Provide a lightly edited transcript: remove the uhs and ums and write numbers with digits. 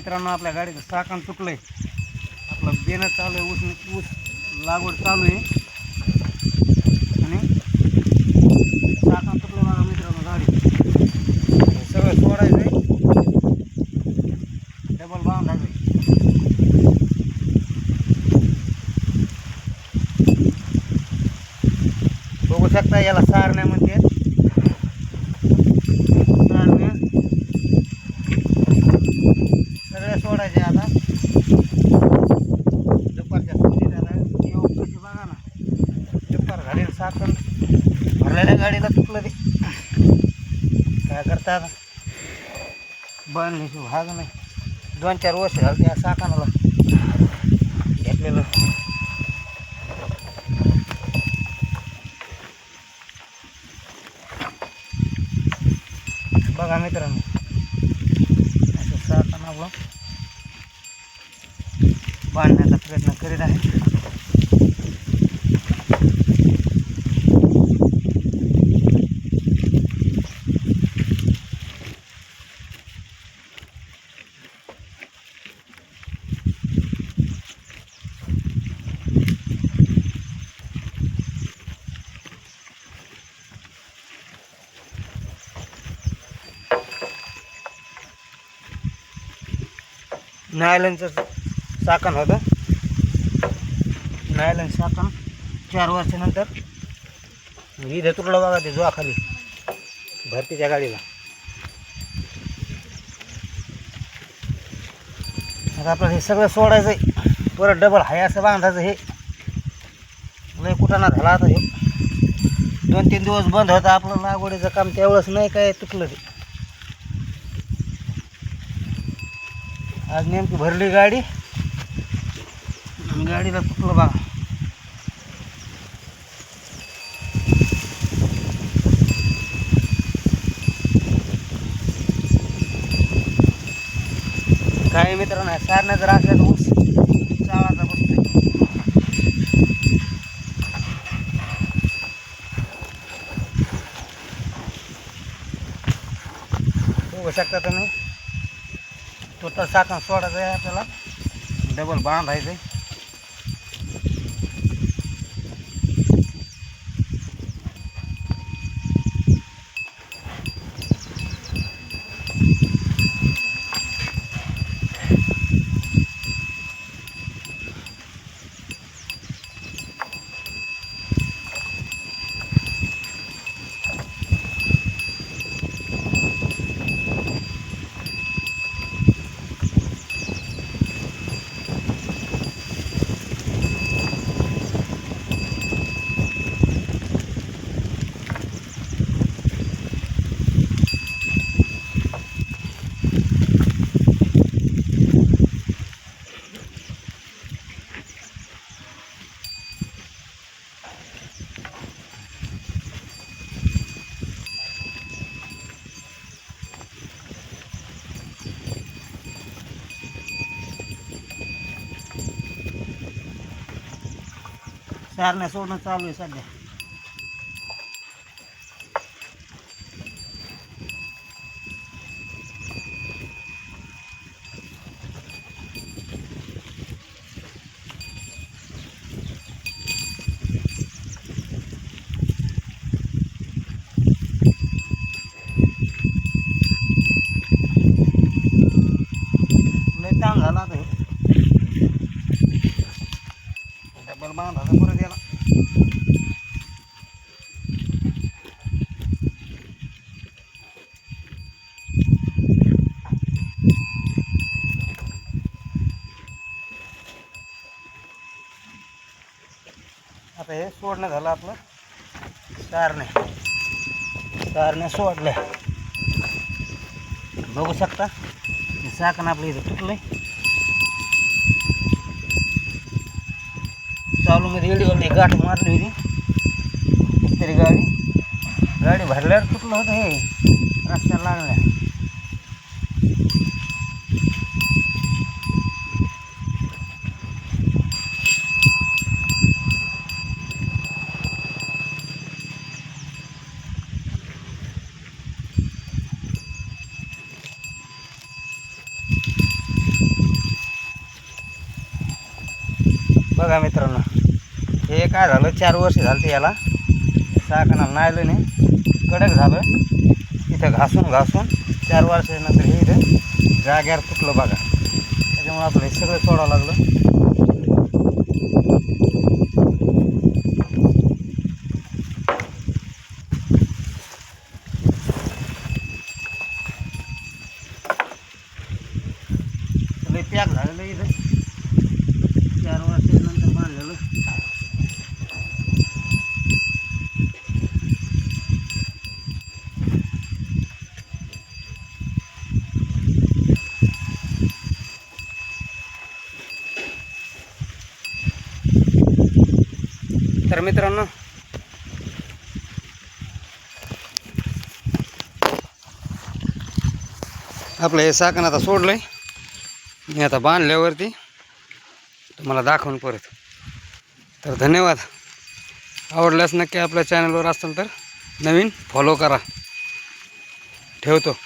मित्रांनो आपल्या गाडीचं चाकण तुटलंय. आपलं बेणं चालू आहे, ऊस लागवड चालू आहे आणि चाकण तुटलं माझं मित्रांनो गाडी. सगळं सोडायचं आहे, डबल बांधायचं आहे. बघू शकता याला सारण्या म्हणते. सारण्या सगळ्या सोडायचे आता. दुपारच्या सुट्टीत आता येऊ कशी बघा ना. दुपार गाडीला साखर भरलेल्या गाडीला तुटलं ते. काय करता आता, बनण्याची भाग नाही. 2-4 वर्ष झालं त्या साखराला घेतलेलं. बघा मित्रांनो, असं साखर आपलं बांधण्याचा प्रयत्न करीत आहे. नायलनचं चाकण होतं. नायलन चाकण 4 वर्षानंतर इथं तुटलं बघा ते जोखाली भरतीच्या गाडीला. आता आपलं हे सगळं सोडायचं आहे, परत डबल हाय असं बांधायचं. हे लय कुटाणा झाला आता. हे 2-3 दिवस बंद होता आपलं लागवडीचं काम, त्यावेळेस नाही काय तुटलं ते. आज नेमकी भरली गाडी, गाडीला तुटलं बघा. काय मित्रांनो, सारण्या जर असल्या तर ऊस चाळाचा बसतोय. बघू शकता तुम्ही, टोटल चाकण सोडायचं आहे आपल्याला, डबल बांधायचं आहे. सारण्या सोडणं चालू आहे सध्या. लय ताण झाला आता. डबल बांधायचं परत याला. आता हे सोडणं झालं आपलं. सारण्या सोडल्या. बघू शकता चाकण आपलं इथं तुटलंय. चालू मध्ये रेडिओने गाठ मारली होती तरी गाडी भरल्यावर तुटलं होतं. हे रस्त्याला लागल्या. बघा मित्रांनो, हे काय झालं, 4 वर्ष झाली याला चाकानं नायलं नाही, कडक झालं. इथं घासून 4 वर्षानंतर हे इथं जाग्यावर तुटलं बघा. त्याच्यामुळे आपलं हे सगळं सोडावं लागलं. लय पॅक झालेलं इथं 4 वर्षानंतर बांधलेलं. तर मित्रांनो, आपलं हे चाकण आता सोडलं आहे. मी आता बांधल्यावरती तुम्हाला दाखवून परत. तर धन्यवाद. आवडल्यास नक्की आपल्या चॅनलवर असेल तर नवीन फॉलो करा. ठेवतो.